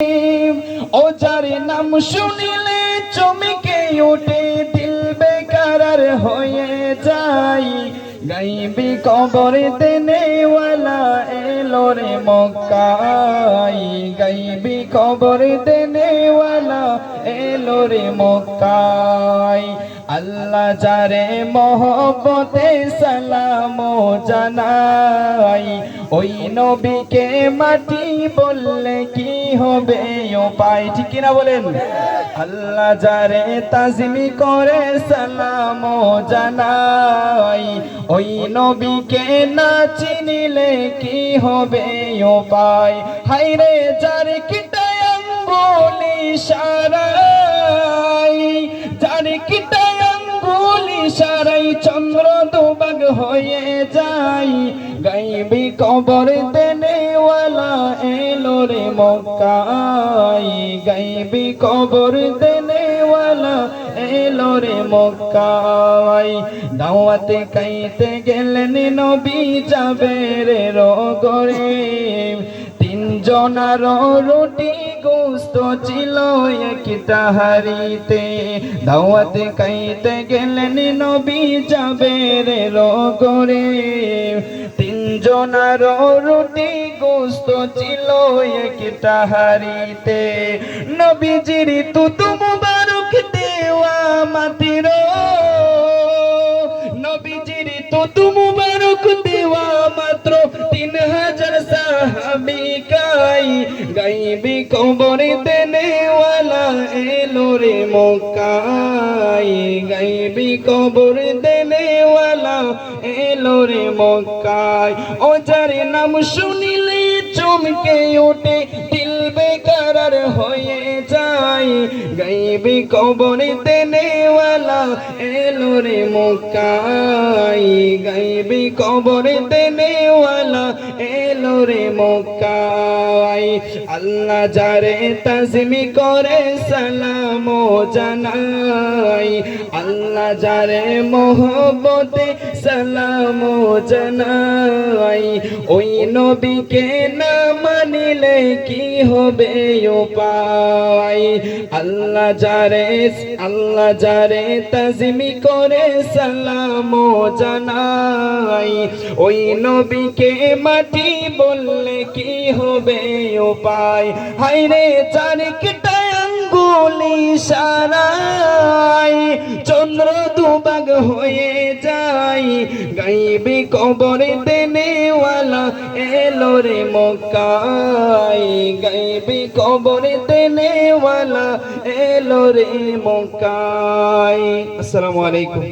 ও যার নাম শুনিলে চমকে ওঠে দিল বেকারার হয়ে যায়। গাইবি কবর দেনেওয়ালা এলো রে মক্কায়, গাইবি কবর দেনেওয়ালা এলো রে মক্কায়। আল্লাহ যারে মহব্বতে সালাম জানাই, ওই নবীকে মাটি বললে কি হবে উপায়, ঠিক কিনা বলেন? আল্লাহ যারে তাজিমি করে সালাম জানাই, ওই নবীকে না চিনিলে কি হবে উপায়। হায়রে যার কিটায় আঙ্গুল ইশারায়, যার কিটায় আঙ্গুল ইশারায় চন্দ্র দুভাগ হয়ে যায়। গাইবি কবর দেনেওয়ালা এলো রে মক্কায়, গাইবি কবর দেনেওয়ালা এলো রে মক্কায়। দাওয়াতে খাইতে গেলেন নবী জাবের রগরে, তিনজনার রুটি গোস্ত ছিল একটা হাড়িতে। দাওয়াতে খাইতে গেলেন নবী জাবের রগরে, তিনজনার রুটি গোস্ত ছিল একটা হাড়িতে। নবীজির তুতু মুবারক দেওয়া মাটির, নবীজির তুতু মুবারক দেওয়া মাত্র 3000 সাহাবী কাই। গাইবি কবর দেনেওয়ালা এলো রে মক্কায়, গাইবি কবর দেনেওয়ালা এলো রে মক্কায়। ও যার নাম শুনিলে চমকে ওঠে দিল বেকারার হয়ে যায়। গাইবি কবর দেনেওয়ালা এলো রে মক্কায়, গাইবি কবর দেনেওয়ালা এলো রে মক্কায়। আল্লাহ যারে তাজিমি করে সালাম জানাই, আল্লাহ যারে মহব্বতে সালাম জানাই। ওই নবীকে না মানিলে কি হবে উপায়। আল্লাহ যারে তাজিমি করে সালাম জানাই, ওই নবীকে মাটি বললে কি হবে উপায়। হায়রে যার কিটায় আঙ্গুল ইশারায় চন্দ্র দুভাগ হয়ে যায়। গাইবি কবর দেনেওয়ালা এলো রে মক্কায়, গাইবি কবর দেনেওয়ালা এলো রে মক্কায়। আসসালামু আলাইকুম।